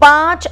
5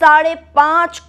5.5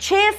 6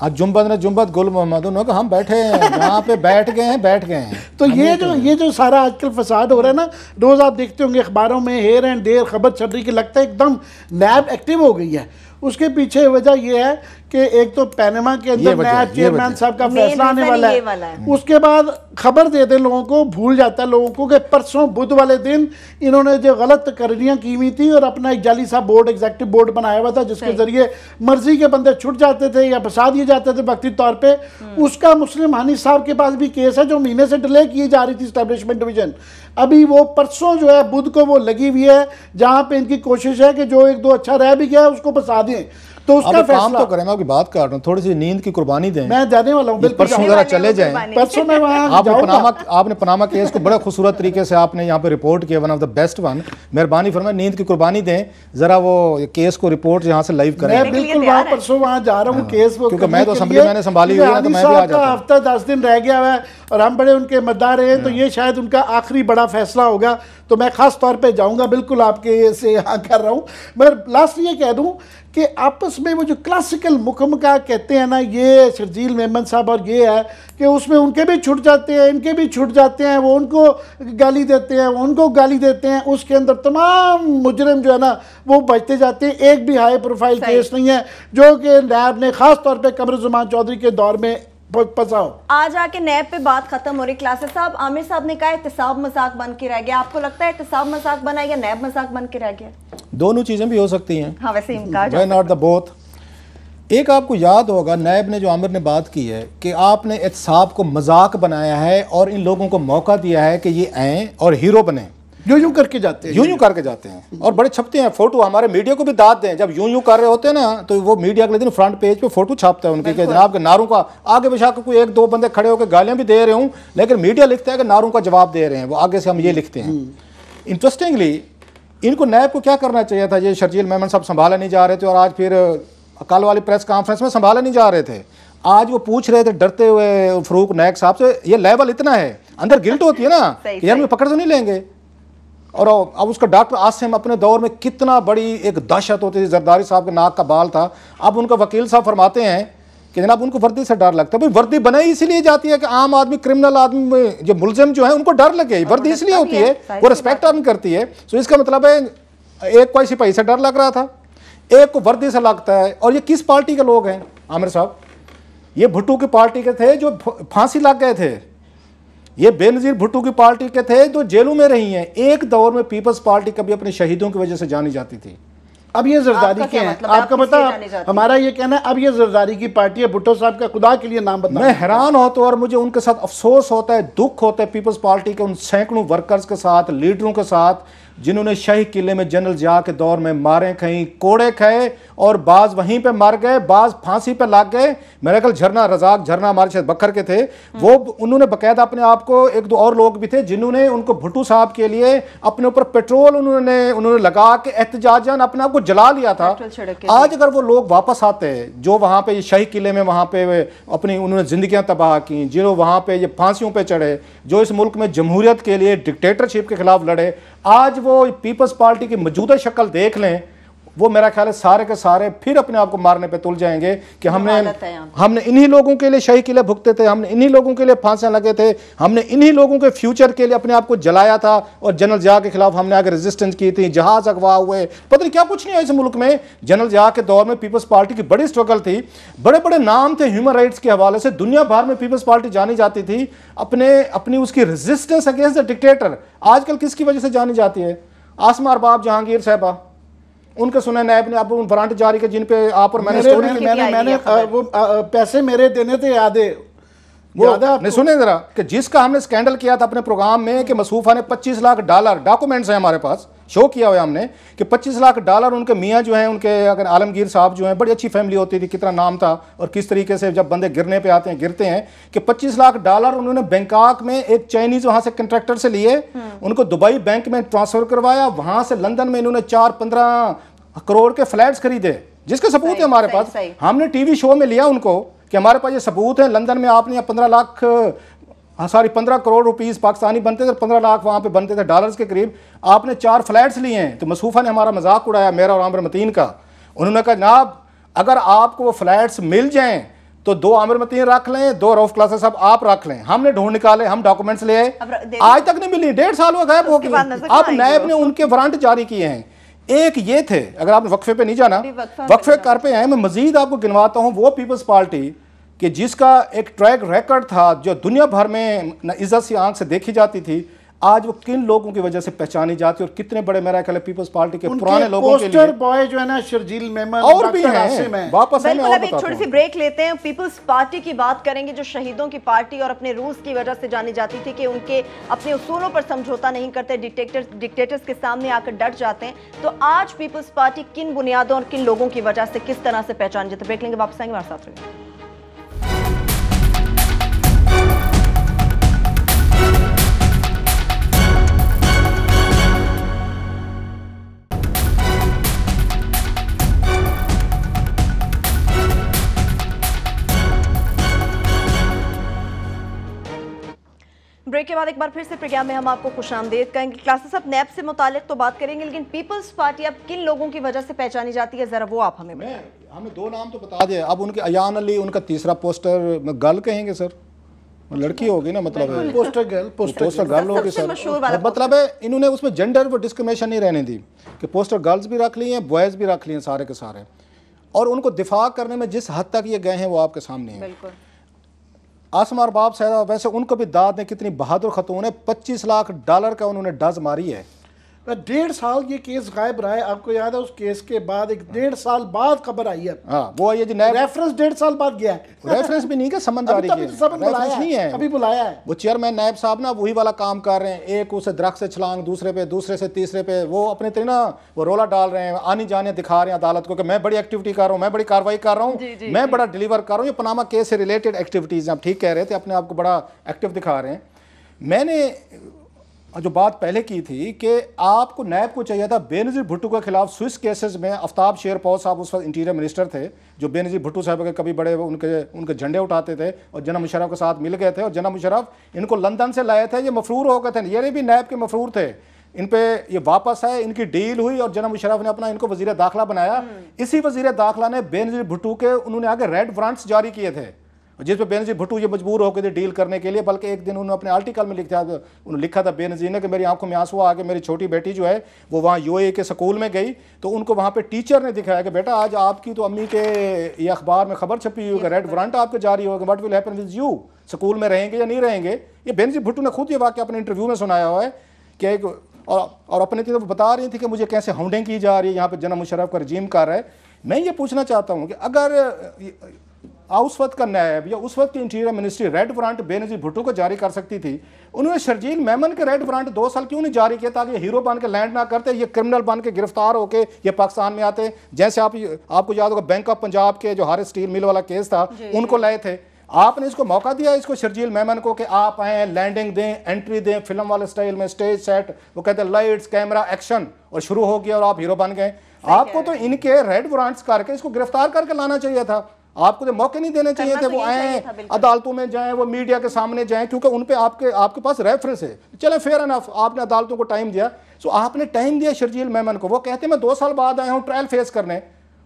آج جنبت گل محمد انہوں نے کہا ہم بیٹھے ہیں یہاں پہ بیٹھ گئے ہیں تو یہ جو سارا آج کل فساد ہو رہا ہے نا، روز آپ دیکھتے ہوں گے اخباروں میں ہیر اینڈ دیر خبر چل رہی کہ لگتا ہے ایک دم نیب ایکٹیو ہو گئی ہے. اس کے پیچھے وجہ یہ ہے کہ ایک تو پینما کے اندر نیب چیئرمین صاحب کا فیصلہ آنے والا ہے، اس کے بعد خبر دے دیں لوگوں کو، بھول جاتا ہے لوگوں کو کہ پرسوں بدھ والے دن انہوں نے جو غلط تقرریاں کی ہوئی تھی اور اپنا ایک جعلی سا بورڈ ایگزیکٹو بورڈ بنایا ہوا تھا جس کے ذریعے مرضی کے بندے چھٹ جاتے تھے یا پھنسا دیے جاتے تھے وقتی طور پہ. اس کا مسلم حنیف صاحب کے پاس بھی کیس ہے جو مہینے سے ڈیلے کی جا رہی تھی اسٹیبلشمنٹ ڈویژن. ابھی وہ پرسوں جو ہے بدھ کو وہ لگی ہوئی ہے جہاں پہ ان کی کوشش ہے کہ جو ایک دو اچھا رہ بھی گیا ہے اس کو پھنسا دیں. تو اس کا فیصلہ تو کریں، میں آپ کی بات کر رہا ہوں، تھوڑی سی نیند کی قربانی دیں. میں جانے والا ہوں بالکل، پرسوں ذرا چلے جائیں. پرسوں میں وہاں آپ نے پناما کیس کو بڑے خوبصورت طریقے سے آپ نے یہاں پہ رپورٹ کیا، one of the best one. مہربانی فرمائیں نیند کی قربانی دیں، ذرا وہ کیس کو رپورٹ یہاں سے لائیو کریں. میں بالکل وہاں پرسوں وہاں جا رہا ہوں کیس وہ، کیونکہ میں تو اسمبلی میں نے سنبھالی ہوئی ہے تو میں بھی آ جاتا ہوں. ہفتہ 10 دن رہ گیا ہے اور ہم بڑے ان کے مداح رہے ہیں، تو یہ شاید ان کا آخری بڑا فیصلہ ہوگا، تو میں خاص طور پہ جاؤں گا. بالکل آپ کے سے یہاں کر رہا ہوں. مگر لاسٹ یہ کہہ دوں کہ آپس میں وہ جو کلاسیکل مکمکہ کہتے ہیں نا، یہ شرجیل میمن صاحب اور یہ ہے کہ اس میں ان کے بھی چھٹ جاتے ہیں، ان کے بھی چھٹ جاتے ہیں، وہ ان کو گالی دیتے ہیں، وہ ان کو گالی دیتے ہیں. اس کے اندر تمام مجرم جو ہے نا وہ بچتے جاتے ہیں. ایک بھی ہائی پروفائل کیس نہیں ہے جو کہ نیب نے خاص طور پہ قمر زمان چودھری کے دور میں پساؤ. آج آ کے نیب پہ بات ختم ہو رہی. کلاسز صاحب، عامر صاحب نے کہا احتساب مذاق بن کے رہ گیا. آپ کو لگتا ہے احتساب مذاق بنا یا نیب مذاق بن کے رہ گیا؟ دونوں چیزیں بھی ہو سکتی ہیں. ہاں ویسے امکان وائی ناٹ دا بوتھ. ایک آپ کو یاد ہوگا نیب نے جو عامر نے بات کی ہے کہ آپ نے احتساب کو مذاق بنایا ہے اور ان لوگوں کو موقع دیا ہے کہ یہ آئیں اور ہیرو بنیں. یوں کر کے جاتے ہیں، یوں کر کے جاتے ہیں اور بڑے چھپتے ہیں فوٹو. ہمارے میڈیا کو بھی داد دیں، جب یوں کر رہے ہوتے ہیں نا تو وہ میڈیا اگلے دن فرنٹ پیج پہ فوٹو چھاپتا ہے ان کے کہ جناب کے نعروں کا آگے بے شک کوئی ایک دو بندے کھڑے ہو کے گالیاں بھی دے رہے ہوں لیکن میڈیا لکھتا ہے کہ نعروں کا جواب دے رہے ہیں، وہ آگے سے ہم یہ لکھتے ہیں. انٹرسٹنگلی ان کو نیب کو کیا کرنا چاہیے تھا؟ یہ شرجیل میمن صاحب سنبھالے نہیں جا رہے تھے اور آج پھر کل والی پریس کانفرنس میں سنبھالے نہیں جا رہے تھے. آج وہ پوچھ رہے تھے ڈرتے ہوئے فاروق نیک صاحب سے. یہ لیول اتنا ہے، اندر گلٹ ہوتی ہے نا کہ یار میں پکڑ تو نہیں لیں گے. اور اب اس کا ڈاکٹر عاصم اپنے دور میں کتنا بڑی ایک دہشت ہوتی تھی، زرداری صاحب کے ناک کا بال تھا. اب ان کا وکیل صاحب فرماتے ہیں کہ جناب ان کو وردی سے ڈر لگتا ہے. بھائی وردی بنائی اسی لیے جاتی ہے کہ عام آدمی کرمنل آدمی جو ملزم جو ہیں ان کو ڈر لگے. وردی اس لیے ہوتی ہے وہ ریسپیکٹ آدمی کرتی ہے. سو اس کا مطلب ہے ایک کو سپاہی سے ڈر لگ رہا تھا، ایک کو وردی سے لگتا ہے. اور یہ کس پارٹی کے لوگ ہیں عامر صاحب؟ یہ بھٹو کی پارٹی کے تھے جو پھانسی لگ گئے تھے. یہ بے نظیر بھٹو کی پارٹی کے تھے جو جیلوں میں رہی ہیں. ایک دور میں پیپلز پارٹی کبھی اپنے شہیدوں کی وجہ سے جانی جاتی تھی. اب یہ زرداری کے ہیں، آپ کا پتہ ہمارا یہ کہنا ہے اب یہ زرداری کی پارٹی ہے. بھٹو صاحب کا خدا کے لیے نام بدنام. میں حیران ہوتا ہوں اور مجھے ان کے ساتھ افسوس ہوتا ہے، دکھ ہوتا ہے پیپلز پارٹی کے ان سینکڑوں ورکرز کے ساتھ، لیڈروں کے ساتھ جنہوں نے شاہی قلعے میں جنرل ضیاء کے دور میں ماریں کھائیں، کوڑے کھائے اور بعض وہیں پہ مر گئے، بعض پھانسی پہ لگ گئے. میرے خیال جھرنا رزاق جھرنا ہمارے شاید بکر کے تھے، وہ انہوں نے باقاعدہ اپنے آپ کو، ایک دو اور لوگ بھی تھے جنہوں نے ان کو بھٹو صاحب کے لیے اپنے اوپر پیٹرول انہوں نے لگا کے احتجاجاً اپنے آپ کو جلا لیا تھا. آج اگر وہ لوگ واپس آتے جو وہاں پہ یہ شاہی قلعے میں وہاں پہ اپنی انہوں نے زندگیاں تباہ کی، جو وہاں پہ یہ پھانسیوں پہ چڑھے، جو اس ملک میں جمہوریت کے لیے ڈکٹیٹرشپ کے خلاف لڑے، آج وہ پیپلز پارٹی کی موجودہ شکل دیکھ لیں، وہ میرا خیال ہے سارے کے سارے پھر اپنے آپ کو مارنے پہ تل جائیں گے کہ ہم نے انہی لوگوں کے لیے شاہی قلعے بھگتے تھے، ہم نے انہی لوگوں کے لیے پھانسیاں لگے تھے، ہم نے انہی لوگوں کے فیوچر کے لیے اپنے آپ کو جلایا تھا اور جنرل ضیاء کے خلاف ہم نے آگے ریزسٹنس کی تھی، جہاز اغوا ہوئے، پتہ نہیں کیا کچھ نہیں ہوا اس ملک میں. جنرل ضیاء کے دور میں پیپلز پارٹی کی بڑی سٹرگل تھی، بڑے بڑے نام تھے ہیومن رائٹس کے حوالے سے، دنیا بھر میں پیپلز پارٹی جانی جاتی تھی اپنی اس کی ریزسٹنس اگینسٹ دا ڈکٹیٹر. آج کل کس کی وجہ سے جانی جاتی ہے؟ آسما ارباب جہانگیر صاحبہ، ان کے سنیں نیب نے اب وارنٹ جاری کے جن پہ آپ اور میں نے سٹوری کی، میں نے وہ پیسے میرے دینے تھے یاد ہے وہ نہیں سنیں ذرا کہ جس کا ہم نے سکینڈل کیا تھا اپنے پروگرام میں کہ مصوفہ نے $25 لاکھ ڈاکومنٹس ہیں ہمارے پاس، شو کیا ہوا ہے ہم نے کہ $25 لاکھ ان کے میاں جو ہیں ان کے اگر عالمگیر صاحب جو ہیں بڑی اچھی فیملی ہوتی تھی، کتنا نام تھا اور کس طریقے سے جب بندے گرنے پہ آتے ہیں گرتے ہیں، کہ $25 لاکھ انہوں نے بینکاک میں ایک چائنیز وہاں سے کنٹریکٹر سے لیے، ان کو دبئی بینک میں ٹرانسفر کروایا، وہاں سے لندن میں انہوں نے 4-15 کروڑ کے فلیٹس خریدے جس کے ثبوت ہے ہمارے پاس. ہم نے ٹی وی شو میں لیا ان کو کہ ہمارے پاس یہ ثبوت ہے، لندن میں آپ نے 15 کروڑ روپیز پاکستانی بنتے تھے، 15 لاکھ وہاں پہ بنتے تھے ڈالرز کے قریب، آپ نے 4 فلیٹس لیے ہیں. تو مصوفہ نے ہمارا مذاق اڑایا میرا اور عامر متین کا. انہوں نے کہا جناب اگر آپ کو وہ فلیٹس مل جائیں تو 2 عامر متین رکھ لیں, 2 رؤف کلاسر صاحب آپ رکھ لیں. ہم نے ڈھونڈ نکالے, ہم ڈاکومنٹس لے آئے, آج تک نہیں ملی, 1.5 سال ہوا غائب ہو گئی. اب نیب نے ان کے وارنٹ جاری کیے ہیں. ایک یہ تھے, اگر آپ نے وقفے پہ نہیں جانا, وقفے کر پہ ہیں, میں مزید آپ کو گنواتا ہوں. وہ پیپلز پارٹی کہ جس کا ایک ٹریک ریکارڈ تھا جو دنیا بھر میں عزت سی آنکھ سے دیکھی جاتی تھی, آج وہ کن لوگوں کی وجہ سے پہچانی جاتی, اور کتنے بڑے میرا خیال ہے پیپلز پارٹی کے پرانے لوگوں کے لیے پوسٹر بوائے جو ہے نا شرجیل میمن اور بھی ہیں. واپس بالکل, اب ایک چھوٹی سی بریک لیتے ہیں. پیپلز پارٹی کی بات کریں گے جو شہیدوں کی پارٹی اور اپنے روز کی وجہ سے جانی جاتی تھی کہ ان کے اپنے اصولوں پر سمجھوتا نہیں کرتے, ڈکٹیٹرز کے سامنے آ کر ڈٹ جاتے ہیں. تو آج پیپلز پارٹی کن بنیادوں اور کن لوگوں کی وجہ سے کس طرح سے پہچان جاتی ہے؟ بریک لیں گے, واپس آئیں گے, ہمارے ساتھ رہیے. بریک کے بعد ایک بار پھر سے پروگرام میں ہم آپ کو خوش آمدید کہیں گے. کلاسز صاحب نیب سے متعلق تو بات کریں گے, لیکن پیپلز پارٹی اب کن لوگوں کی وجہ سے پہچانی جاتی ہے, ذرا وہ آپ ہمیں بتائیں. ہمیں 2 نام تو بتا دیں. اب ان کے ایان علی, ان کا تیسرا پوسٹر گرل کہیں گے سر, لڑکی ہوگی نا, مطلب پوسٹر گرل ہوگی سر. مطلب ہے انہوں نے اس میں جینڈر و ڈسکریمنیشن نہیں رہنے دی کہ پوسٹر گرلز بھی رکھ لی ہیں, بوائز بھی رکھ لی ہیں, سارے کے سارے. اور ان کو دفاع کرنے میں جس حد تک یہ گئے ہیں وہ آپ کے سامنے ہیں. آسما ارباب صاحبہ, ویسے ان کو بھی داد نے کتنی بہادر خاتون ہے, $25 لاکھ کا انہوں نے ڈز ماری ہے. 1.5 سال یہ کیس غائب رہا ہے. آپ کو یاد ہے اس کیس کے بعد ایک 1.5 سال بعد خبر آئی ہے. ہاں وہ آئی ہے جی, ریفرنس 1.5 سال بعد گیا ہے. ریفرنس بھی نہیں کہ سمن جاری کیا, ریفرنس نہیں ہے, ابھی بلایا ہے. وہ چیئرمین نائب صاحب نا وہی والا کام کر رہے ہیں, ایک اسے درخت سے چھلانگ, دوسرے پہ, دوسرے سے تیسرے پہ, وہ اپنے طرح نا وہ رولا ڈال رہے ہیں, آنی جانے دکھا رہے ہیں عدالت کو کہ میں بڑی ایکٹیویٹی کر رہا ہوں, میں بڑی کاروائی کر رہا ہوں, میں بڑا ڈیلیور کر رہا ہوں. یہ پاناما کیس سے ریلیٹڈ ایکٹیویٹیز ہیں, آپ ٹھیک کہہ رہے تھے, اپنے آپ کو بڑا ایکٹیو دکھا رہے ہیں. میں نے جو بات پہلے کی تھی کہ آپ کو نیب کو چاہیے تھا بے نظیر بھٹو کے خلاف سوئس کیسز میں, آفتاب شیر پور صاحب اس وقت انٹیریئر منسٹر تھے, جو بے نظیر بھٹو صاحب کے کبھی بڑے ان کے جھنڈے اٹھاتے تھے اور جناب مشرف کے ساتھ مل گئے تھے, اور جناب مشرف ان کو لندن سے لائے تھے, یہ مفرور ہو گئے تھے, یہ بھی نیب کے مفرور تھے, ان پہ یہ واپس آئے, ان کی ڈیل ہوئی اور جناب مشرف نے اپنا ان کو وزیر داخلہ بنایا. اسی وزیر داخلہ نے بے نظیر بھٹو کے انہوں نے آگے ریڈ وارنٹس جاری کیے تھے, جس پہ بے نظیر بھٹو یہ مجبور ہو گئے تھے ڈیل کرنے کے لیے. بلکہ ایک دن انہوں نے اپنے آرٹیکل میں لکھا تھا بے نظیر نے کہ میری آنکھوں میں آنسو آ کے میری چھوٹی بیٹی جو ہے وہ وہاں UAE کے سکول میں گئی, تو ان کو وہاں پہ ٹیچر نے دکھایا کہ بیٹا آج آپ کی تو امی کے یہ اخبار میں خبر چھپی ہوئی کہ ریڈ وارنٹ آپ کے جاری ہوگا, what will happen with you, school میں رہیں گے یا نہیں رہیں گے. یہ بے نظیر بھٹو نے خود یہ واقعہ اپنے انٹرویو میں سنایا ہوا ہے کہ اور اپنے طرف بتا رہی تھی کہ مجھے کیسے ہاؤنڈنگ کی جا رہی ہے, یہاں پہ جناب مشرف کا رجیم کر رہا ہے. میں یہ پوچھنا چاہتا ہوں کہ اگر اس وقت کا نیب یا اس وقت کی انٹیریئر منسٹری ریڈ وارنٹ بے نظیر بھٹو کو جاری کر سکتی تھی, انہوں نے شرجیل میمن کے ریڈ وارنٹ 2 سال کیوں نہیں جاری کیا تاکہ ہیرو بن کے لینڈ نہ کرتے, یہ کرمنل بن کے گرفتار ہو کے یہ پاکستان میں آتے. جیسے آپ کو یاد ہوگا بینک آف پنجاب کے جو ہارس اسٹیل مل والا کیس تھا, ان کو لائے تھے, آپ نے اس کو موقع دیا اس کو شرجیل میمن کو کہ آپ آئیں, لینڈنگ دیں, انٹری دیں, فلم والے سٹائل میں, سٹیج سیٹ, وہ کہتے ہیں لائٹس کیمرہ ایکشن, اور شروع ہو گیا اور آپ ہیرو بن گئے. آپ کو تو ان کے ریڈ وارنٹس کر کے اس کو گرفتار کر کے لانا چاہیے تھا, آپ کو تو موقع نہیں دینے چاہیے تھے, وہ آئیں عدالتوں میں جائیں, وہ میڈیا کے سامنے جائیں, کیونکہ ان پہ آپ کے پاس ریفرنس ہے. چلیں فیئر انف, آپ نے عدالتوں کو ٹائم دیا, سو آپ نے ٹائم دیا شرجیل میمن کو. وہ کہتے ہیں میں 2 سال بعد آیا ہوں ٹرائل فیس کرنے,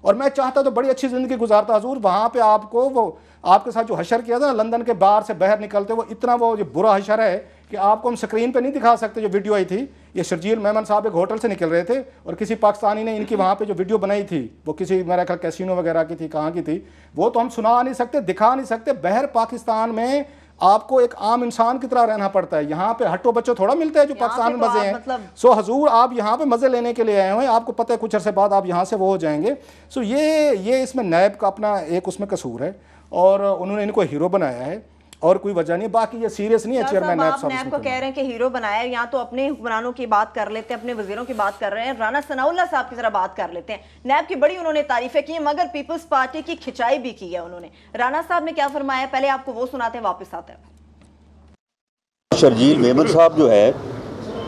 اور میں چاہتا تو بڑی اچھی زندگی گزارتا حضور. وہاں پہ آپ کو وہ آپ کے ساتھ جو حشر کیا تھا نا لندن کے باہر سے باہر نکلتے, وہ اتنا وہ برا حشر ہے کہ آپ کو ہم سکرین پہ نہیں دکھا سکتے. جو ویڈیو آئی تھی, یہ شرجیل میمن صاحب ایک ہوٹل سے نکل رہے تھے اور کسی پاکستانی نے ان کی وہاں پہ جو ویڈیو بنائی تھی, وہ کسی میرا خیال کیسینو وغیرہ کی تھی, کہاں کی تھی, وہ تو ہم سنا نہیں سکتے, دکھا نہیں سکتے. بہر پاکستان میں آپ کو ایک عام انسان کی طرح رہنا پڑتا ہے. یہاں پہ ہٹو بچوں تھوڑا ملتا ہے جو پاکستان میں مزے ہیں. سو حضور آپ یہاں پہ مزے لینے کے لیے آئے ہوئے, آپ کو پتہ ہے کچھ عرصے بعد آپ یہاں سے وہ ہو جائیں گے. سو یہ اس میں نیب کا اپنا ایک اس میں قصور ہے, اور انہوں نے ان کو ہیرو بنایا ہے, اور کوئی وجہ نہیں. باقی یہ سیریس نہیں ہے چیئرمین نیب صاحب. نیب کو کہہ رہے ہیں کہ ہیرو بنایا ہے, یہاں تو اپنے حکمرانوں کی بات کر لیتے ہیں, اپنے وزیروں کی بات کر رہے ہیں, رانا ثناء اللہ صاحب کی ذرا بات کر لیتے ہیں. نیب کی بڑی انہوں نے تعریفیں کی ہیں, مگر پیپلز پارٹی کی کھچائی بھی کی ہے انہوں نے. رانا صاحب نے کیا فرمایا, پہلے آپ کو وہ سناتے ہیں, واپس آتے ہیں. شرجیل میمن صاحب جو ہے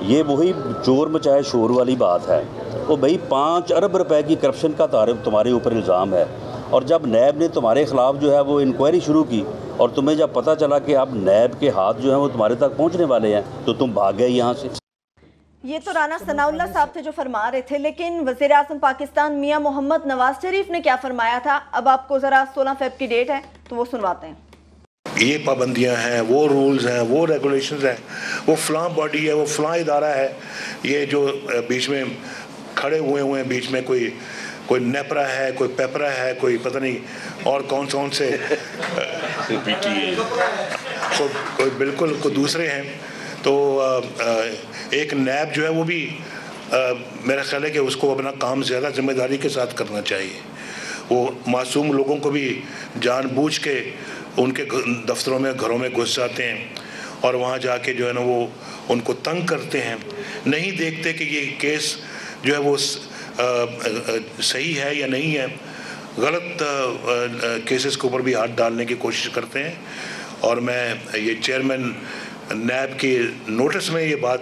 یہ وہی چور مچائے شور والی بات ہے. وہ بھائی 5 ارب روپے کی کرپشن کا تمہارے اوپر الزام ہے, اور جب نیب نے تمہارے خلاف جو ہے وہ انکوائری شروع کی, اور تمہیں جب پتہ چلا کہ اب نیب کے ہاتھ جو ہیں وہ تمہارے تک پہنچنے والے ہیں, تو تم بھاگ گئے یہاں سے. یہ تو رانا ثناءاللہ صاحب تھے جو فرما رہے تھے، لیکن وزیر اعظم پاکستان میاں محمد نواز شریف نے کیا فرمایا تھا؟ اب آپ کو ذرا 16 فیب کی ڈیٹ ہے تو وہ سنواتے ہیں۔ یہ پابندیاں ہیں، وہ رولز ہیں، وہ ریگولیشنز ہیں، وہ فلاں باڈی ہے، وہ فلاں ادارہ ہے، یہ جو بیچ میں کھڑے ہوئے ہیں، بیچ میں کوئی نیپرا ہے، کوئی پیپرا ہے، کوئی پتہ نہیں اور کون سے کوئی بالکل کوئی دوسرے ہیں۔ تو ایک نیب جو ہے وہ بھی میرا خیال ہے کہ اس کو اپنا کام زیادہ ذمہ داری کے ساتھ کرنا چاہیے۔ وہ معصوم لوگوں کو بھی جان بوجھ کے ان کے دفتروں میں گھروں میں گھس جاتے ہیں اور وہاں جا کے جو ہے نا وہ ان کو تنگ کرتے ہیں، نہیں دیکھتے کہ یہ کیس جو ہے وہ صحیح ہے یا نہیں ہے، غلط کیسز کے اوپر بھی ہاتھ ڈالنے کی کوشش کرتے ہیں۔ اور میں یہ چیئرمین نیب کے نوٹس میں یہ بات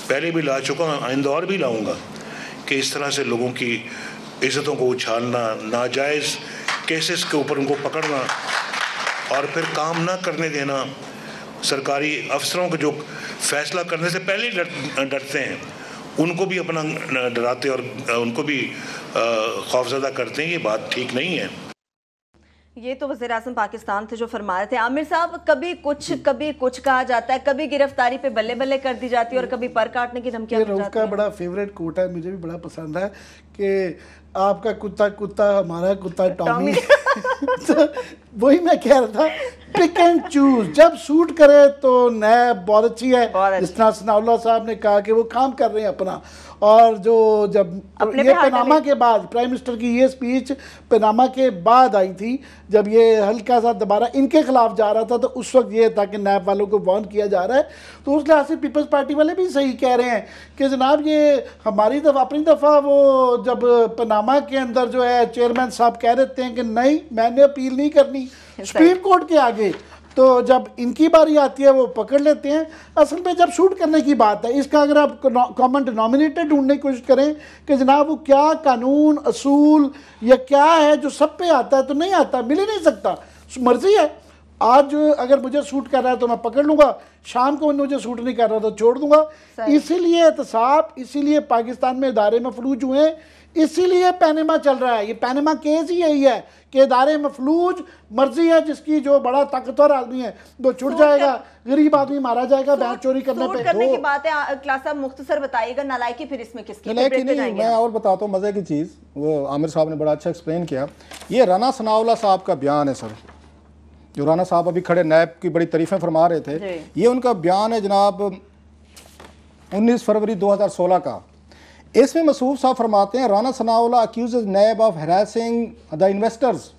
پہلے بھی لا چکا ہوں، آئندہ اور بھی لاؤں گا کہ اس طرح سے لوگوں کی عزتوں کو اچھالنا، ناجائز کیسز کے اوپر ان کو پکڑنا اور پھر کام نہ کرنے دینا، سرکاری افسروں کو جو فیصلہ کرنے سے پہلے ڈرتے ہیں ان کو بھی اپنا ڈراتے اور ان کو بھی خوفزدہ کرتے ہیں، یہ بات ٹھیک نہیں ہے۔ یہ تو وزیر اعظم پاکستان تھے جو فرما رہے تھے۔ عامر صاحب، کبھی کچھ کہا جاتا ہے، کبھی گرفتاری پہ بلے بلے کر دی جاتی ہے اور کبھی پر کاٹنے کی دھمکیاں دی جاتی ہیں۔ رؤف کا بڑا فیوریٹ کوٹ ہے، مجھے بھی بڑا پسند ہے کہ آپ کا کتا ہمارا کتا ٹامی۔ وہی میں کہہ رہا تھا، پک اینڈ چوز، جب سوٹ کرے تو نیب بہت اچھی ہے، جس طرح ثناءاللہ صاحب نے کہا کہ وہ کام کر رہے ہیں اپنا، اور جو جب یہ پیناما کے بعد پرائم منسٹر کی یہ سپیچ پیناما کے بعد آئی تھی، جب یہ ہلکا سا دوبارہ ان کے خلاف جا رہا تھا، تو اس وقت یہ تھا کہ نیب والوں کو وارن کیا جا رہا ہے۔ تو اس لحاظ سے پیپلز پارٹی والے بھی صحیح کہہ رہے ہیں کہ جناب یہ ہماری دفعہ اپنی دفعہ وہ جب پیناما کے اندر جو ہے چیئرمین صاحب کہہ رہے ہیں کہ نہیں میں نے اپیل نہیں کرنی سپریم کورٹ کے آگے، تو جب ان کی باری آتی ہے وہ پکڑ لیتے ہیں۔ اصل میں جب شوٹ کرنے کی بات ہے، اس کا اگر آپ کامن ڈینومینیٹر ڈھونڈنے کی کوشش کریں کہ جناب وہ کیا قانون اصول یا کیا ہے جو سب پہ آتا ہے، تو نہیں آتا، مل ہی نہیں سکتا، مرضی ہے۔ آج اگر مجھے سوٹ کر رہا ہے تو میں پکڑ لوں گا، شام کو مجھے سوٹ نہیں کر رہا تو چھوڑ دوں گا۔ اسی لیے احتساب، اسی لیے پاکستان میں ادارے مفلوج ہوئے ہیں، اسی لیے پینما چل رہا ہے۔ یہ پینما کیس ہی یہی ہے کہ ادارے مفلوج، مرضی ہے جس کی، جو بڑا طاقتور آدمی ہے وہ چھٹ جائے گا، غریب آدمی مارا جائے گا بینک چوری کرنے پہ۔ سوٹ کرنے کی بات ہے، کلاس صاحب مختصر بتائیے گا، نالائکی پھر اس میں کس کی؟ نہیں، میں اور بتاتا ہوں مزے کی چیز، وہ عامر صاحب نے بڑا اچھا ایکسپلین کیا۔ یہ رانا ثناءاللہ صاحب کا بیان ہے سر، جو رانا صاحب ابھی کھڑے نیب کی بڑی تعریفیں فرما رہے تھے، یہ ان کا بیان ہے جناب 19 فروری 2016 کا۔ اس میں مسعود صاحب فرماتے ہیں Rana Sanaullah accuses NAB of harassing the investors.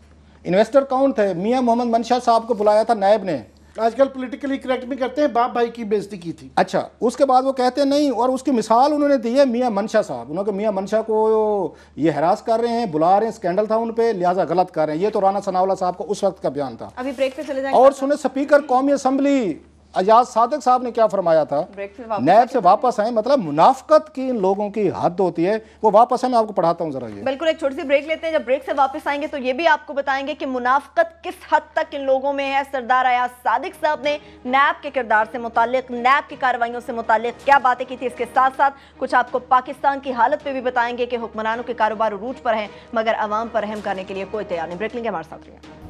Investor کون تھے؟ میاں محمد منشا صاحب کو بلایا تھا نیب نے۔ آج کل پولیٹیکلی کریکٹ میں کرتے ہیں، باپ بھائی کی بےزتی کی تھی۔ اچھا، اس کے بعد وہ کہتے ہیں نہیں، اور اس کی مثال انہوں نے دی ہے میاں منشا صاحب، انہوں نے میاں منشا کو یہ ہراس کر رہے ہیں، بلا رہے ہیں، اسکینڈل تھا ان پہ، لہٰذا غلط کر رہے ہیں۔ یہ تو رانا ثناءاللہ صاحب کو اس وقت کا بیان تھا۔ ابھی بریک پہ چلے جائیں۔ اور سنیں اسپیکر قومی اسمبلی اجاز صادق صاحب نے کیا فرمایا تھا؟ نیب سے واپس آئیں، مطلب منافقت کی ان لوگوں کی حد ہوتی ہے۔ وہ واپس آئیں، میں آپ کو پڑھاتا ہوں ذرا یہ۔ بالکل، ایک چھوٹی سی بریک لیتے ہیں، جب بریک سے واپس آئیں گے تو یہ بھی آپ کو بتائیں گے کہ منافقت کس حد تک ان لوگوں میں ہے۔ سردار ایاز صادق صاحب نے نیب کے کردار سے متعلق، نیب کی کارروائیوں سے متعلق کیا باتیں کی تھی، اس کے ساتھ ساتھ کچھ آپ کو پاکستان کی حالت پہ بھی بتائیں گے کہ حکمرانوں کے کاروبار عروج پر ہیں مگر عوام پر رحم کرنے کے لیے کوئی تیار نہیں۔ بریک لیں گے، ہمارے ساتھ رہیے۔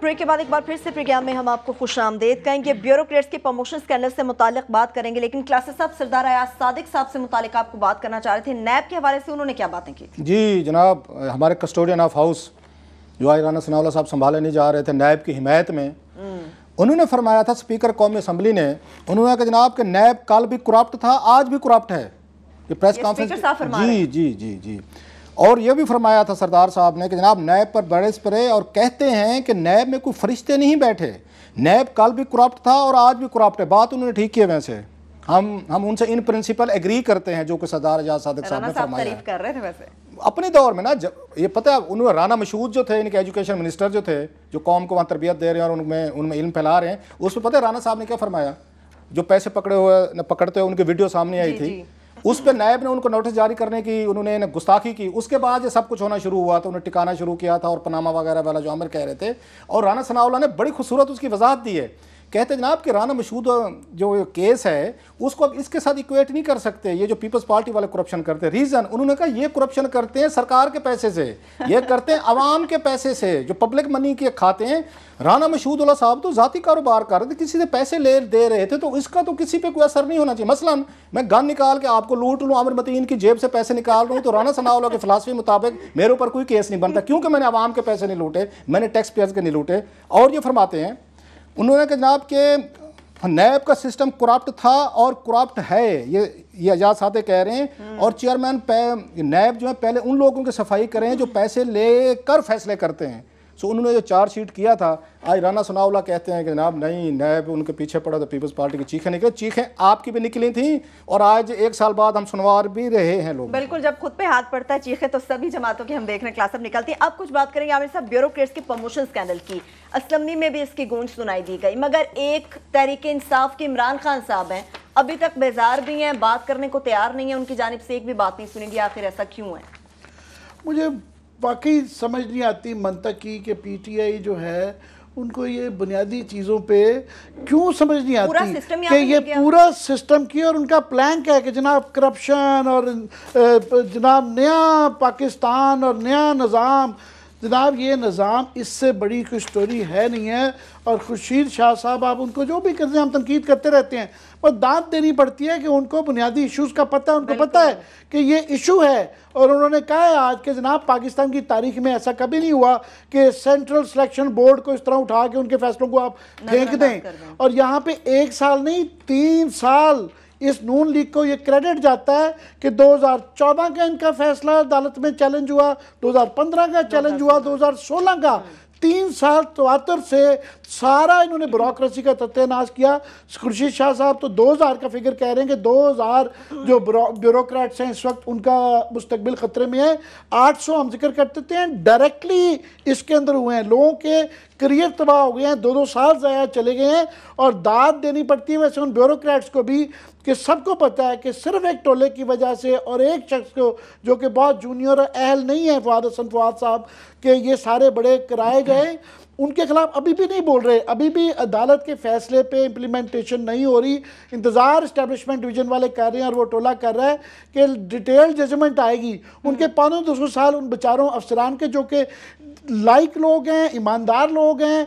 بریک کے بعد ایک بار پھر سے پروگرام میں ہم آپ کو خوش آمدید کہیں گے۔ بیوروکریٹس کے پروموشن اسکینڈل سے متعلق بات کریں گے، لیکن کلاسز صاحب سردار ایاز صادق صاحب سے متعلق آپ کو بات کرنا چاہ رہے تھے، نیب کے حوالے سے انہوں نے کیا باتیں کی؟ جی جناب، ہمارے کسٹوڈین آف ہاؤس جو آج رانا ثناءاللہ صاحب سنبھالے نہیں جا رہے تھے نیب کی حمایت میں، انہوں نے فرمایا تھا، اسپیکر قومی اسمبلی نے، انہوں نے کہا جناب کہ نیب کل بھی کرپٹ تھا، آج بھی کرپٹ ہے۔ یہ پریس کانفرنس، جی اور یہ بھی فرمایا تھا سردار صاحب نے کہ جناب نیب پر بڑے اسپرے، اور کہتے ہیں کہ نیب میں کوئی فرشتے نہیں بیٹھے، نیب کل بھی کرپٹ تھا اور آج بھی کرپٹ ہے۔ بات انہوں نے ٹھیک کی ہے، ویسے ہم ان سے ان پرنسپل ایگری کرتے ہیں جو کہ سردار ایاز صادق صاحب نے فرمایا ہے۔ تعریف کر رہے تھے ویسے اپنے دور میں نا، یہ پتہ ہے انہوں رانا مشہود جو تھے، ان کے ایجوکیشن منسٹر جو تھے، جو قوم کو وہاں تربیت دے رہے ہیں اور ان میں علم پھیلا رہے ہیں، اس میں پتہ ہے رانا صاحب نے کیا فرمایا؟ جو پیسے پکڑتے ہوئے ان کی ویڈیو سامنے آئی تھی، اس پہ نائب نے ان کو نوٹس جاری کرنے کی انہوں نے گستاخی کی. اس کے بعد یہ سب کچھ ہونا شروع ہوا تو انہوں نے ٹکانا شروع کیا تھا اور پناما وغیرہ والا جو عامر کہہ رہے تھے. اور رانا ثناء اللہ نے بڑی خوبصورت اس کی وضاحت دی ہے. کہتے جناب کہ رانا مشہود جو کیس ہے اس کو اب اس کے ساتھ ایکویٹ نہیں کر سکتے یہ جو پیپلز پارٹی والے کرپشن کرتے ہیں. ریزن انہوں نے کہا یہ کرپشن کرتے ہیں سرکار کے پیسے سے، یہ کرتے ہیں عوام کے پیسے سے جو پبلک منی کے کھاتے ہیں. رانا مشہود اللہ صاحب تو ذاتی کاروبار کر رہے تھے، کسی سے پیسے دے رہے تھے تو اس کا تو کسی پہ کوئی اثر نہیں ہونا چاہیے. مثلا میں گن نکال کے آپ کو لوٹ لوں، عامر متین کی جیب سے پیسے نکال رہا ہوں تو رانا ثناء اللہ کے فلسفے مطابق میرے اوپر کوئی کیس نہیں بنتا کیونکہ میں نے عوام کے پیسے نہیں لوٹے، میں نے ٹیکس پیئرز کے نہیں لوٹے. اور یہ فرماتے ہیں انہوں نے کہ جناب کہ نیب کا سسٹم کرپٹ تھا اور کرپٹ ہے، یہ اعجاز صادق کہہ رہے ہیں. اور چیئرمین نیب جو ہے پہلے ان لوگوں کی صفائی کریں جو پیسے لے کر فیصلے کرتے ہیں. سو انہوں نے جو چارج شیٹ کیا تھا، آج رانا ثناء اللہ کہتے ہیں کہ جناب نہیں نیب ان کے پیچھے پڑا تو پیپلز پارٹی کی چیخیں نکلیں. چیخیں آپ کی بھی نکلی تھیں اور آج 1 سال بعد ہم سنوار بھی رہے ہیں لوگ. بالکل، جب خود پہ ہاتھ پڑتا ہے چیخیں تو سبھی جماعتوں کی ہم دیکھ رہے ہیں کلاس اب نکلتی ہے. اب کچھ بات کریں گے عامر صاحب بیوروکریٹس کی پروموشن اسکینڈل کی. اسلمنی میں بھی اس کی گونج سنائی دی گئی، مگر ایک تحریک انصاف کے عمران خان صاحب ہیں، ابھی تک بیزار بھی ہیں، بات کرنے کو تیار نہیں ہے، ان کی جانب سے ایک بھی بات نہیں سنی گی. آخر ایسا کیوں ہے؟ مجھے واقعی سمجھ نہیں آتی منطق کی کہ پی ٹی آئی جو ہے ان کو یہ بنیادی چیزوں پہ کیوں سمجھ نہیں آتی کہ یہ پورا سسٹم کی اور ان کا پلان کیا ہے کہ جناب کرپشن اور جناب نیا پاکستان اور نیا نظام. جناب یہ نظام اس سے بڑی کوئی سٹوری ہے نہیں ہے. اور خورشید شاہ صاحب آپ ان کو جو بھی کرتے ہیں ہم تنقید کرتے رہتے ہیں، اور دانت دینی پڑتی ہے کہ ان کو بنیادی ایشوز کا پتہ ہے، ان کو پتہ ہے کہ یہ ایشو ہے. اور انہوں نے کہا ہے آج کہ جناب پاکستان کی تاریخ میں ایسا کبھی نہیں ہوا کہ سینٹرل سلیکشن بورڈ کو اس طرح اٹھا کے ان کے فیصلوں کو آپ پھینک دیں. اور یہاں پہ 1 سال نہیں 3 سال اس نون لیگ کو یہ کریڈٹ جاتا ہے کہ 2014 کا ان کا فیصلہ عدالت میں چیلنج ہوا، 2015 کا چیلنج ہوا، 2016 کا. 3 سال تواتر سے سارا انہوں نے بیوروکریسی کا تحت ناز کیا. خورشید شاہ صاحب تو 2000 کا فگر کہہ رہے ہیں کہ 2000 جو بیوروکریٹس ہیں اس وقت ان کا مستقبل خطرے میں ہے. 800 ہم ذکر کرتے ہیں ڈائریکٹلی اس کے اندر ہوئے ہیں، لوگوں کے کریئر تباہ ہو گئے ہیں، 2 سال ضائع چلے گئے ہیں. اور داد دینی پڑتی ہے ویسے ان بیوروکریٹس کو بھی کہ سب کو پتہ ہے کہ صرف ایک ٹولے کی وجہ سے اور ایک شخص کو جو کہ بہت جونیئر اور اہل نہیں ہے، فواد حسن فواد صاحب، کہ یہ سارے بڑے کرائے گئے. ان کے خلاف ابھی بھی نہیں بول رہے، ابھی بھی عدالت کے فیصلے پہ امپلیمنٹیشن نہیں ہو رہی. انتظار اسٹیبلشمنٹ ڈویژن والے کر رہے ہیں اور وہ ٹولہ کر رہا ہے کہ ڈیٹیل ججمنٹ آئے گی. ان کے 500 سال ان بیچاروں افسران کے جو کہ لائق لوگ ہیں، ایماندار لوگ ہیں.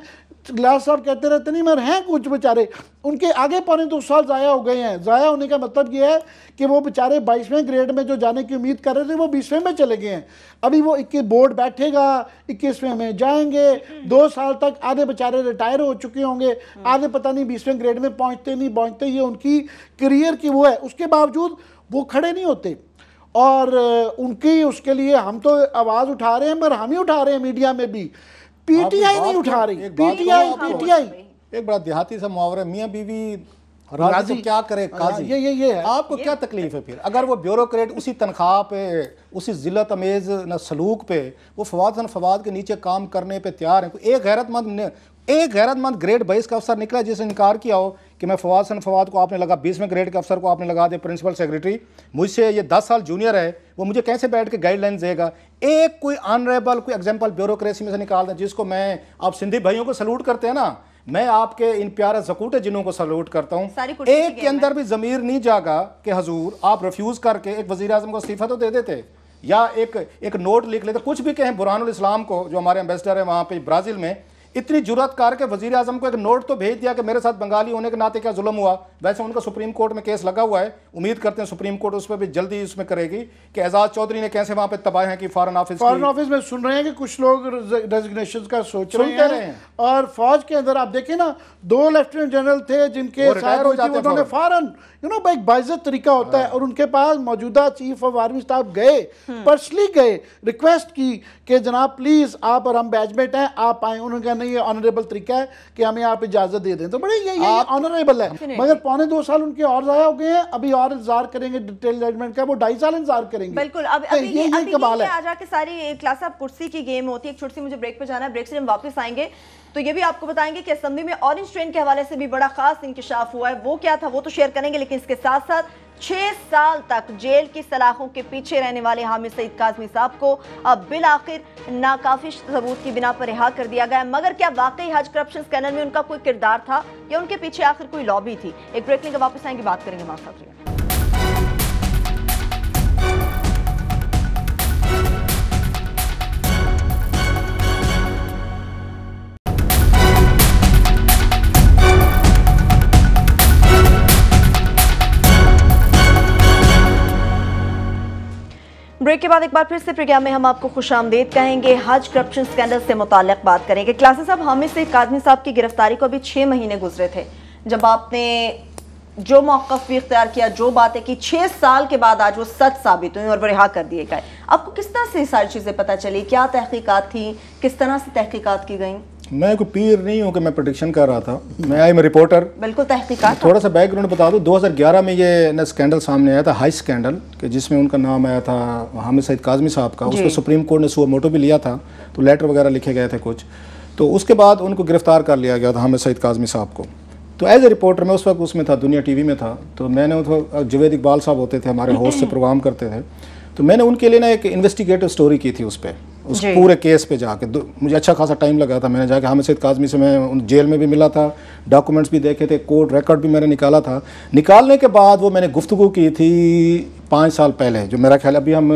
گلاس صاحب کہتے رہتے نہیں مگر ہیں کچھ بیچارے، ان کے آگے 2.5 سال ضائع ہو گئے ہیں. ضائع ہونے کا مطلب یہ ہے کہ وہ بیچارے 22ویں گریڈ میں جو جانے کی امید کر رہے تھے وہ 20ویں میں چلے گئے ہیں. ابھی وہ 21 بورڈ بیٹھے گا، 21ویں میں جائیں گے. 2 سال تک آدھے بیچارے ریٹائر ہو چکے ہوں گے، آدھے پتہ نہیں 20ویں گریڈ میں پہنچتے نہیں پہنچتے. یہ ان کی کریئر کی وہ ہے، اس کے باوجود وہ کھڑے نہیں ہوتے. اور ان کی اس کے لیے ہم تو آواز اٹھا رہے ہیں مگر ہم ہی اٹھا رہے ہیں میڈیا میں بھی. پی ٹی آئی نہیں اٹھا رہی. پی ٹی آئی ایک بڑا دیہاتی سا محاورہ، میاں بیوی راضی کیا کرے قاضی. یہ ہے. آپ کو کیا تکلیف ہے پھر اگر وہ بیوروکریٹ اسی تنخواہ پہ، اسی ذلت امیز سلوک پہ، وہ فواد حسن فواد کے نیچے کام کرنے پہ تیار ہیں. ایک غیرت مند گریڈ 22 کا افسر نکلا جس نے انکار کیا ہو کہ میں فواد حسن فواد کو آپ نے لگا 20ویں گریڈ کے افسر کو آپ نے لگا دے پرنسپل سیکریٹری، مجھ سے یہ 10 سال جونیئر ہے، وہ مجھے کیسے بیٹھ کے گائیڈ لائنز دے گا. ایک کوئی آنریبل کوئی ایگزامپل بیوروکریسی میں سے نکال دیں جس کو میں، آپ سندھی بھائیوں کو سلوٹ کرتے ہیں نا، میں آپ کے ان پیارے زکوٹے جنوں کو سلوٹ کرتا ہوں. ایک کے اندر بھی ضمیر نہیں جاگا کہ حضور آپ ریفیوز کر کے ایک وزیر اعظم کو استعفیٰ تو دے دیتے یا ایک نوٹ لکھ لیتے. کچھ بھی کہیں برہان الاسلام کو جو ہمارے ایمبیسڈر ہیں وہاں پہ برازیل میں، اتنی جرات کر کے وزیر اعظم کو ایک نوٹ تو بھیج دیا کہ میرے ساتھ بنگالی ہونے کے ناطے کیا ظلم ہوا. ویسے ان کا سپریم کورٹ میں کیس لگا ہوا ہے، امید کرتے ہیں سپریم کورٹ اس پہ بھی جلدی اس میں کرے گی کہ اعزاز چودھری نے کیسے وہاں پہ تباہیں کی فارن آفس میں سن رہے ہیں کہ کچھ لوگ ریزگنیشن کا سوچ رہے ہیں. اور فوج کے اندر آپ دیکھیں نا 2 لیفٹیننٹ جنرل تھے جن کے ساتھ انہوں نے فارن ایک باعزت طریقہ ہوتا ہے، اور ان کے پاس موجودہ چیف آف آرمی اسٹاف گئے، پرسنلی گئے، ریکویسٹ کی کہ جناب پلیز آپ اور ہم بیچ ہیں، آپ آئیں. انہوں نے کہا نہیں یہ آنریبل طریقہ ہے کہ ہمیں آپ اجازت دے دیں. تو بڑے یہ آنریبل ہے. مگر 2.25 سال ان کے اور ضائع ہو گئے ہیں, ابھی اور انتظار کریں گے ڈیٹیل ججمنٹ کا, وہ 2.5 سال انتظار کریں گے. بالکل. اب یہ کمال ہے. آج کے ساری کلاس آپ کرسی کی گیم ہوتی ہے. ایک چھوٹی سی مجھے بریک پہ جانا ہے, بریک سے ہم واپس آئیں گے تو یہ بھی آپ کو بتائیں گے کہ اسمبلی میں اورنج ٹرین کے حوالے سے بھی بڑا خاص انکشاف ہوا ہے. وہ کیا تھا وہ تو شیئر کریں گے, لیکن اس کے ساتھ ساتھ 6 سال تک جیل کی سلاخوں کے پیچھے رہنے والے حامد سعید کاظمی صاحب کو اب بالآخر ناکافی ثبوت کی بنا پر رہا کر دیا گیا. مگر کیا واقعی حج کرپشن اسکینڈل میں ان کا کوئی کردار تھا یا ان کے پیچھے آخر کوئی لابی تھی؟ ایک بریک لے کے واپس آئیں گے, بات کریں گے ہمارے ساتھ. بریک کے بعد ایک بار پھر سے پروگرام میں ہم آپ کو خوش آمدید کہیں گے. حج کرپشن اسکینڈل سے متعلق بات کریں گے. کلاسز صاحب, حامد سعید کاظمی صاحب کی گرفتاری کو ابھی 6 مہینے گزرے تھے جب آپ نے جو موقف بھی اختیار کیا, جو باتیں کی, 6 سال کے بعد آج وہ سچ ثابت ہوئی اور وہ رہا کر دیے گئے. آپ کو کس طرح سے ساری چیزیں پتہ چلی, کیا تحقیقات تھیں, کس طرح سے تحقیقات کی گئیں؟ میں کوئی پیر نہیں ہوں کہ میں پریڈکشن کر رہا تھا, میں رپورٹر. بالکل تحقیقات. تھوڑا سا بیک گراؤنڈ بتا دوں. 2011 میں یہ اسکینڈل سامنے آیا تھا, ہائی اسکینڈل, کہ جس میں ان کا نام آیا تھا حامد سعید کاظمی صاحب کا. اس کو سپریم کورٹ نے سو موٹو بھی لیا تھا, تو لیٹر وغیرہ لکھے گئے تھے کچھ. تو اس کے بعد ان کو گرفتار کر لیا گیا تھا حامد سعید کاظمی صاحب کو. تو ایز اے رپورٹر میں اس وقت اس میں تھا, دنیا ٹی وی میں تھا. تو میں نے جوید اقبال صاحب ہوتے تھے ہمارے ہوسٹ سے پروگرام کرتے تھے, تو میں نے ان کے لیے نا ایک انویسٹیگیٹو سٹوری کی تھی اس پہ, اس پورے کیس پہ جا کے. مجھے اچھا خاصا ٹائم لگا تھا. میں نے جا کے حامد سعید کاظمی سے میں جیل میں بھی ملا تھا, ڈاکومنٹس بھی دیکھے تھے, کورٹ ریکارڈ بھی میں نے نکالا تھا. نکالنے کے بعد وہ میں نے گفتگو کی تھی 5 سال پہلے, جو میرا خیال ابھی ہم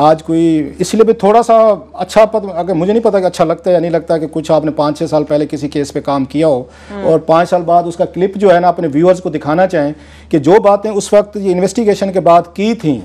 آج کوئی اس لیے بھی تھوڑا سا اچھا اگر مجھے نہیں پتا کہ اچھا لگتا ہے یا نہیں لگتا کہ کچھ آپ نے 5-6 سال پہلے کسی کیس پہ کام کیا ہو اور 5 سال بعد اس کا کلپ جو ہے نا اپنے ویورز کو دکھانا چاہیں کہ جو باتیں اس وقت یہ انویسٹیگیشن کے بعد کی تھیں,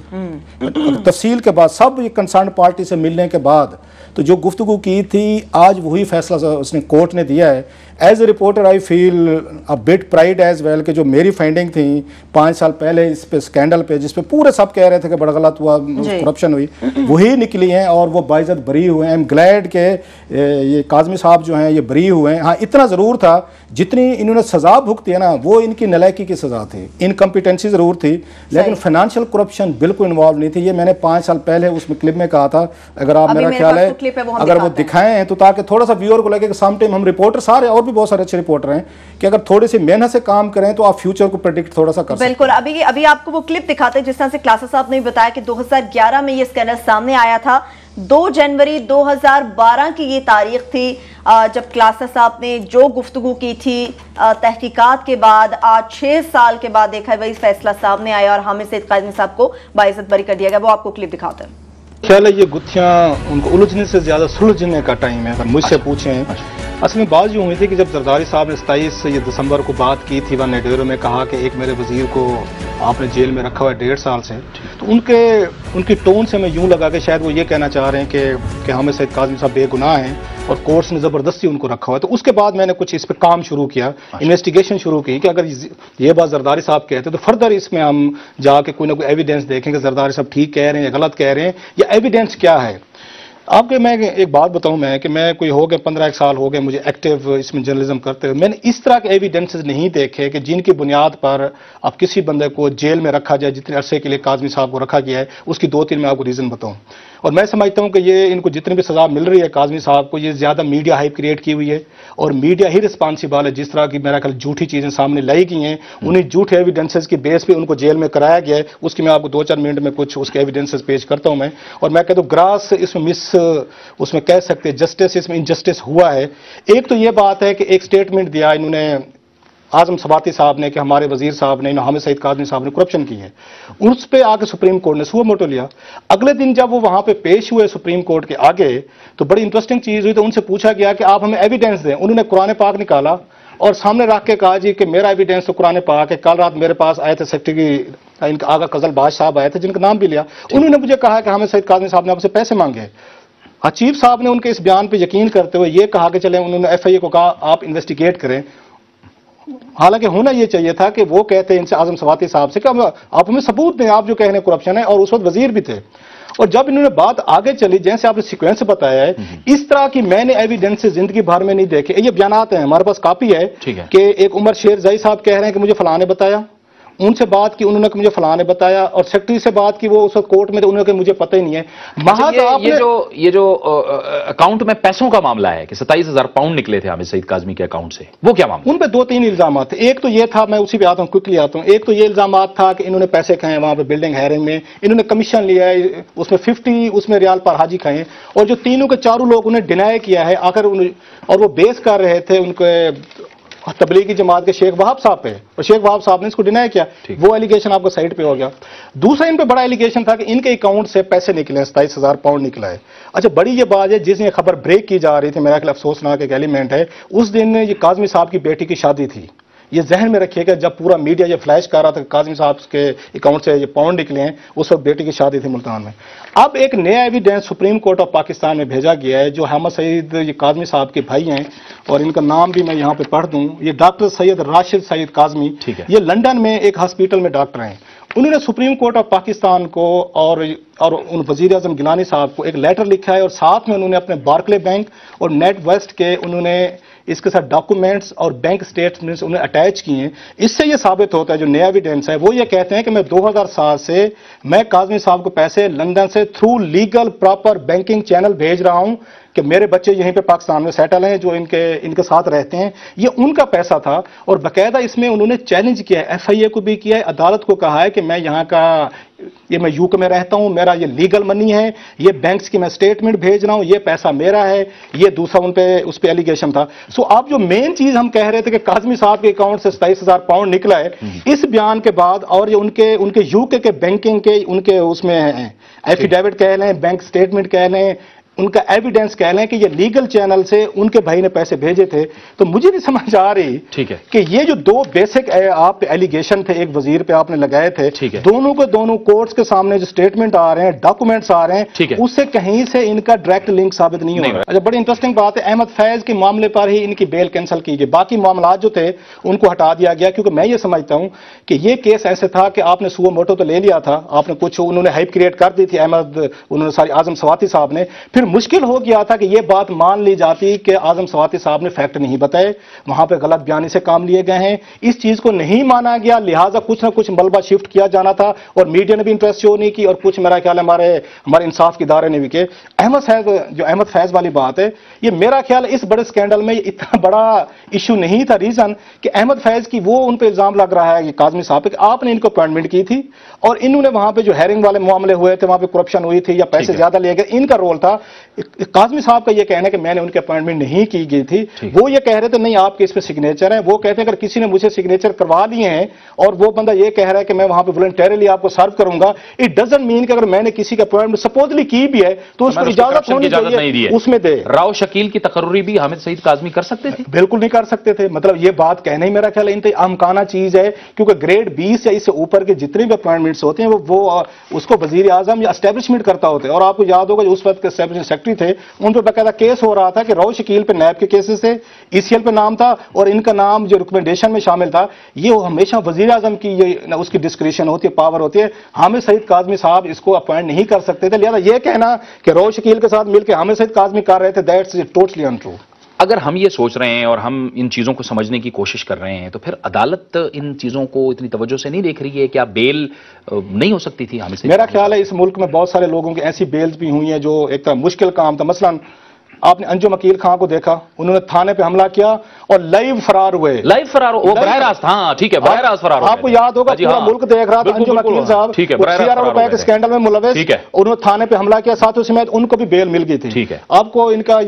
تفصیل کے بعد, سب یہ کنسرن پارٹی سے ملنے کے بعد, تو جو گفتگو کی تھی آج وہی فیصلہ اس نے کورٹ نے دیا ہے. As a reporter I feel a bit pride as well کہ جو میری فائنڈنگ تھیں 5 سال پہلے اس پہ اسکینڈل پہ, جس پہ پورے سب کہہ رہے تھے کہ بڑا غلط ہوا, کرپشن ہوئی, وہی نکلی ہیں اور وہ باعزت بری ہوئے ہیں. ایم گلیڈ کہ یہ کاظمی صاحب جو ہیں یہ بری ہوئے ہیں. ہاں اتنا ضرور تھا جتنی انہوں نے سزا بھگتی ہے نا وہ ان کی نالائکی کی سزا تھی, انکمپیٹنسی ضرور تھی, لیکن فائنینشیل کرپشن بالکل انوالو نہیں تھی. یہ میں نے 5 سال پہلے اس میں کلپ میں کہا تھا, اگر آپ میرا خیال ہے اگر وہ دکھائیں ہیں تو تاکہ تھوڑا سا ویور کو لگے کہ سم ٹائم ہم رپورٹر سارے اور بھی بہت سارے اچھے رپورٹر ہیں کہ اگر تھوڑے سی محنت سے کام کریں تو آپ فیوچر کو پریڈکٹ تھوڑا سا کر سکتے ہیں. بالکل. ابھی آپ کو وہ کلپ دکھاتے ہیں جس طرح سے کلاسز صاحب نے بتایا کہ 2011 میں یہ اسکینڈل سامنے آیا تھا. 2 جنوری 2012 کی یہ تاریخ تھی جب کلاسز صاحب نے جو گفتگو کی تھی تحقیقات کے بعد. آج 6 سال کے بعد دیکھا ہے وہی فیصلہ سامنے آیا اور حامد سعید کاظمی صاحب کو باعزت بری کر دیا گیا. وہ آپ کو کلپ دکھاتے ہیں. خیال ہے یہ گتھیاں ان کو الجھنے سے زیادہ سلجھنے کا ٹائم ہے. اگر مجھ سے پوچھیں اصل میں بات یہ ہوئی تھی کہ جب زرداری صاحب نے 27 دسمبر کو بات کی تھی ون ڈیرو میں, کہا کہ ایک میرے وزیر کو آپ نے جیل میں رکھا ہوا ہے 1.5 سال سے, تو ان کی ٹون سے میں یوں لگا کہ شاید وہ یہ کہنا چاہ رہے ہیں کہ حامد سعید کاظمی صاحب بے گناہ ہیں اور کورٹس نے زبردستی ان کو رکھا ہوا ہے. تو اس کے بعد میں نے کچھ اس پہ کام شروع کیا, انویسٹیگیشن شروع کی کہ اگر یہ بات زرداری صاحب کہتے تو فردر اس میں ہم جا کے کوئی نہ کوئی ایویڈنس دیکھیں کہ زرداری صاحب ٹھیک کہہ رہے ہیں یا غلط کہہ رہے ہیں, یا ایویڈنس کیا ہے. آپ کے میں ایک بات بتاؤں میں کوئی ہو گئے 15 سال ہو گئے مجھے ایکٹیو اس میں جرنلزم کرتے ہوئے, میں نے اس طرح کے ایویڈنسز نہیں دیکھے کہ جن کی بنیاد پر اب کسی بندے کو جیل میں رکھا جائے. جتنے عرصے کے لیے کاظمی صاحب کو رکھا گیا ہے اس کی 2-3 میں آپ کو ریزن بتاؤں. اور میں سمجھتا ہوں کہ یہ ان کو جتنی بھی سزا مل رہی ہے کاظمی صاحب کو, یہ زیادہ میڈیا ہائپ کریٹ کی ہوئی ہے اور میڈیا ہی رسپانسبل ہے. جس طرح کی میرا خیال جھوٹی چیزیں سامنے لائی گئی ہیں, انہیں جھوٹے ایویڈنسز کی بیس پہ ان کو جیل میں کرایا گیا ہے. اس کی میں آپ کو 2-4 منٹ میں کچھ اس کے ایویڈنسز پیش کرتا ہوں میں. اور میں کہتا ہوں گراس اس میں کہہ سکتے جسٹس, اس میں انجسٹس ہوا ہے. ایک تو یہ بات ہے کہ ایک سٹیٹمنٹ دیا انہوں نے اعظم سواتی صاحب نے کہ ہمارے وزیر صاحب نے حامد سعید کاظمی صاحب نے کرپشن کی ہے. اس پہ آ کے سپریم کورٹ نے سو موٹو لیا. اگلے دن جب وہ وہاں پہ پیش ہوئے سپریم کورٹ کے آگے تو بڑی انٹرسٹنگ چیز ہوئی. تو ان سے پوچھا گیا کہ آپ ہمیں ایویڈنس دیں. انہوں نے قرآن پاک نکالا اور سامنے رکھ کے کہا جی کہ میرا ایویڈنس تو قرآن پاک ہے. کل رات میرے پاس آئے تھے سیکرٹری ان کا آغا قزل باز صاحب آئے تھے جن کا نام بھی لیا. انہوں نے مجھے کہا کہ حامد سعید کاظمی صاحب نے آپ سے پیسے مانگے. چیف صاحب نے ان کے اس بیان پہ یقین کرتے ہوئے یہ کہا کہ چلیں, انہوں نے ایف آئی اے کو کہا آپ انویسٹیگیٹ کریں. حالانکہ ہونا یہ چاہیے تھا کہ وہ کہتے ہیں ان سے اعظم سواتی صاحب سے کہ آپ ہمیں ثبوت دیں, آپ جو کہہ رہے ہیں کرپشن ہے, اور اس وقت وزیر بھی تھے. اور جب انہوں نے بات آگے چلی جیسے آپ نے سیکوینس بتایا ہے, اس طرح کی میں نے ایویڈنس زندگی بھر میں نہیں دیکھے. یہ بیانات ہیں ہمارے پاس کاپی ہے کہ ایک عمر شیر زئی صاحب کہہ رہے ہیں کہ مجھے فلاں نے بتایا, ان سے بات کی, انہوں نے مجھے فلاں نے بتایا, اور سیکرٹری سے بات کی, وہ اس وقت کورٹ میں تھے, انہوں نے مجھے پتہ ہی نہیں ہے. یہ جو اکاؤنٹ میں پیسوں کا معاملہ ہے کہ 27,000 پاؤنڈ نکلے تھے حامد سعید کاظمی کے اکاؤنٹ سے, وہ کیا معاملہ؟ ان پہ 2-3 الزامات تھے. ایک تو یہ تھا, میں اسی پہ آتا ہوں, کوئکلی آتا ہوں. ایک تو یہ الزامات تھا کہ انہوں نے پیسے کھائے وہاں پہ بلڈنگ ہائرنگ میں, انہوں نے کمیشن لیا ہے, اس میں 50 اس میں ریال پر حاجی کھائے, اور جو تینوں کے چاروں لوگ انہیں ڈینائی کیا ہے آخر, اور وہ بیس کر رہے تھے ان کے تبلیغی جماعت کے شیخ وہاب صاحب پہ, اور شیخ وہاب صاحب نے اس کو ڈینائی کیا. وہ ایلیگیشن آپ کو سائٹ پہ ہو گیا. دوسرا ان پہ بڑا ایلیگیشن تھا کہ ان کے اکاؤنٹ سے پیسے نکلے, 27,000 پاؤنڈ نکلا ہے. اچھا, بڑی یہ بات ہے جس نے خبر بریک کی جا رہی تھی, میرا خیال افسوسناک ایک ایلیمنٹ ہے, اس دن یہ کاظمی صاحب کی بیٹی کی شادی تھی. یہ ذہن میں رکھیے کہ جب پورا میڈیا یہ فلیش کر رہا تھا کہ کاظمی صاحب کے اکاؤنٹ سے یہ پاؤنڈ نکلے ہیں, اس وقت بیٹی کی شادی تھی ملتان میں. اب ایک نیا evidence supreme court of Pakistan میں بھیجا گیا ہے, جو حامد سعید یہ کاظمی صاحب کے بھائی ہیں, اور ان کا نام بھی میں یہاں پہ پڑھ دوں. یہ ڈاکٹر سید راشد سعید کاظمی, یہ لندن میں ایک ہاسپٹل میں ڈاکٹر ہیں. انہوں نے سپریم کورٹ آف پاکستان کو اور ان وزیر اعظم گیلانی صاحب کو ایک لیٹر لکھا ہے, اور ساتھ میں انہوں نے اپنے بارکلے بینک اور نیٹ ویسٹ کے انہوں نے اس کے ساتھ ڈاکومنٹس اور بینک سٹیٹمنٹس انہیں اٹیچ کیے ہیں. اس سے یہ ثابت ہوتا ہے, جو نیا ایویڈنس ہے, وہ یہ کہتے ہیں کہ میں 2007 سے میں کاظمی صاحب کو پیسے لندن سے through legal proper banking channel بھیج رہا ہوں, کہ میرے بچے یہیں پہ پاکستان میں سیٹل ہیں, جو ان کے ساتھ رہتے ہیں, یہ ان کا پیسہ تھا. اور باقاعدہ اس میں انہوں نے چیلنج کیا ہے, ایف آئی اے کو بھی کیا ہے, عدالت کو کہا ہے کہ میں یہاں کا, یہ میں یوکے میں رہتا ہوں, میرا یہ لیگل منی ہے, یہ بینکس کی میں سٹیٹمنٹ بھیج رہا ہوں, یہ پیسہ میرا ہے. یہ دوسرا ان پہ اس پہ ایلیگیشن تھا. سو آپ جو مین چیز ہم کہہ رہے تھے کہ کاظمی صاحب کے اکاؤنٹ سے 27,000 پاؤنڈ نکلا ہے, اس بیان کے بعد, اور یہ ان کے یوکے کے بینکنگ کے ان کے اس میں ایفیڈیوٹ کہہ لیں, بینک سٹیٹمنٹ کہہ لیں, ان کا ایویڈنس کہہ لیں کہ یہ لیگل چینل سے ان کے بھائی نے پیسے بھیجے تھے. تو مجھے نہیں سمجھ آ رہی کہ یہ جو 2 بیسک آپ ایلیگیشن تھے, ایک وزیر پہ آپ نے لگائے تھے, دونوں کو دونوں کورٹس کے سامنے جو سٹیٹمنٹ آ رہے ہیں, ڈاکومنٹس آ رہے ہیں, اس سے کہیں سے ان کا ڈائریکٹ لنک ثابت نہیں ہو رہا. اچھا, بڑی انٹرسٹنگ بات ہے, احمد فیض کے معاملے پر ہی ان کی بیل کینسل کی گئی, باقی معاملات جو تھے ان کو ہٹا دیا گیا, کیونکہ میں یہ سمجھتا ہوں کہ یہ کیس ایسے تھا کہ آپ نے سو موٹو تو لے لیا تھا, آپ نے کچھ, انہوں نے ہائپ کریٹ کر دی تھی انہوں نے ساری اعظم سواتی صاحب نے, پھر مشکل ہو گیا تھا کہ یہ بات مان لی جاتی کہ اعظم سواتی صاحب نے فیکٹ نہیں بتائے, وہاں پہ غلط بیانی سے کام لیے گئے ہیں. اس چیز کو نہیں مانا گیا, لہٰذا کچھ نہ کچھ ملبہ شفٹ کیا جانا تھا, اور میڈیا نے بھی انٹرسٹ شو نہیں کی, اور کچھ میرا خیال ہے ہمارے انصاف کے ادارے نے بھی کہ احمد فیض والی بات ہے, یہ میرا خیال ہے اس بڑے سکینڈل میں یہ اتنا بڑا ایشو نہیں تھا. ریزن کہ احمد فیض کی وہ ان پہ الزام لگ رہا ہے کہ کاظمی صاحب پہ کہ آپ نے ان کو اپوائنٹمنٹ کی تھی, اور انہوں نے وہاں پہ جو ہیرنگ والے معاملے ہوئے تھے, وہاں پہ کرپشن ہوئی تھی یا پیسے زیادہ لیے گئے, ان کا رول تھا. کاظمی صاحب کا یہ کہنا ہے کہ میں نے ان کے اپوائنٹمنٹ نہیں کی گئی تھی, وہ یہ کہہ رہے تھے نہیں آپ کے اس پہ سگنیچر ہیں. وہ کہتے ہیں اگر کسی نے مجھے سگنیچر کروا لیے ہیں اور وہ بندہ یہ کہہ رہا ہے کہ میں وہاں پہ والنٹیرلی آپ کو سرو کروں گا, اٹ ڈزنٹ مین کہ اگر میں نے کسی کا اپوائنٹمنٹ سپوزلی کی بھی ہے تو اس کو اجازت ہونی چاہیے اس میں دے. راؤ شکیل کی تقرری بھی حامد سعید کاظمی کر سکتے تھے؟ بالکل نہیں کر سکتے تھے. مطلب یہ بات کہنا ہی میرا خیال انتہائی امکانہ چیز ہے, کیونکہ گریڈ 20 یا اس سے اوپر کے جتنے بھی اپوائنٹمنٹس ہوتے ہیں وہ اس کو وزیر اعظم یا اسٹیبلشمنٹ کرتا ہوتے ہیں. اور آپ کو یاد ہوگا جو اس وقت کے سیکرٹری تھے, ان پہ باقاعدہ کیس ہو رہا تھا کہ راؤ شکیل پہ نیب کے کیسز تھے, ای سی ایل پہ نام تھا, اور ان کا نام جو ریکمنڈیشن میں شامل تھا, یہ ہمیشہ وزیر اعظم کی اس کی ڈسکریشن ہوتی ہے, پاور ہوتی ہے. حامد سعید کاظمی صاحب اس کو اپوائنٹ نہیں کر سکتے تھے, لہذا یہ کہنا کہ راؤ شکیل کے ساتھ مل کے حامد سعید کاظمی کر رہے تھے, دیٹس ٹوٹلی انٹرو. اگر ہم یہ سوچ رہے ہیں اور ہم ان چیزوں کو سمجھنے کی کوشش کر رہے ہیں, تو پھر عدالت ان چیزوں کو اتنی توجہ سے نہیں دیکھ رہی ہے؟ کیا بیل نہیں ہو سکتی تھی حامد سعید؟ میرا خیال ہے اس ملک میں بہت سارے لوگوں کی ایسی بیلز بھی ہوئی ہیں جو ایک طرح مشکل کام تھا. مثلا آپ نے انجم عقیل خان کو دیکھا, انہوں نے تھانے پہ حملہ کیا اور لائیو فرار ہوئے. لائیو فرار, وہ براہ راست, ہاں ٹھیک ہے, براہ راست فرار. آپ کو یاد ہوگا پورا ملک دیکھ رہا تھا انجم عقیل صاحب روپے کے اسکینڈل میں ملوث, انہوں نے تھانے پہ حملہ کیا, ساتھ سمیت ان کو بھی بیل مل گئی تھی. آپ کو ان کا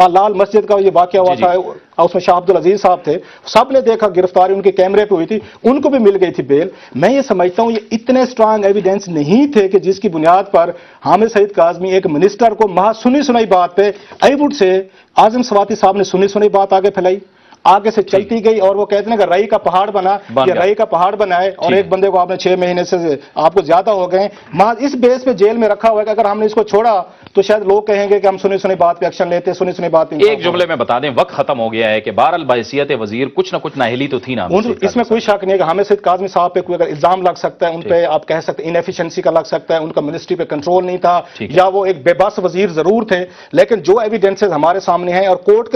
لال مسجد کا یہ واقعہ ہوا تھا, اس میں شاہ عبدالعزیز صاحب تھے, سب نے دیکھا, گرفتاری ان کے کیمرے پہ ہوئی تھی, ان کو بھی مل گئی تھی بیل. میں یہ سمجھتا ہوں یہ اتنے اسٹرانگ ایویڈنس نہیں تھے کہ جس کی بنیاد پر حامد سعید کاظمی ایک منسٹر کو محض سنی سنائی بات پہ آئی ووڈ سے اعظم سواتی صاحب نے سنی سنائی بات آگے پھیلائی, آگے سے چلتی گئی, اور وہ کہتے ہیں کہ رائی کا پہاڑ بنا, یہ رائی کا پہاڑ بنائے, اور ایک بندے کو آپ نے 6 مہینے سے آپ کو زیادہ ہو گئے, محض اس بیس پہ جیل میں رکھا ہوا ہے کہ اگر ہم نے اس کو چھوڑا تو شاید لوگ کہیں گے کہ ہم سنی سنی بات پہ ایکشن لیتے, سنی سنی بات. ایک جملے میں بتا دیں, وقت ختم ہو گیا ہے, کہ بہرحال بحیثیت وزیر کچھ نہ کچھ نااہلی تو تھی نا. اس میں کوئی شک نہیں ہے کہ حامد سعید کاظمی صاحب پہ کوئی اگر الزام لگ سکتا ہے, ان پہ آپ کہہ سکتے ہیں انیفیشنسی کا لگ سکتا ہے, ان کا منسٹری پہ کنٹرول نہیں تھا, یا وہ ایک بے بس وزیر ضرور تھے, لیکن جو ایویڈنسز ہمارے سامنے ہیں اور کورٹ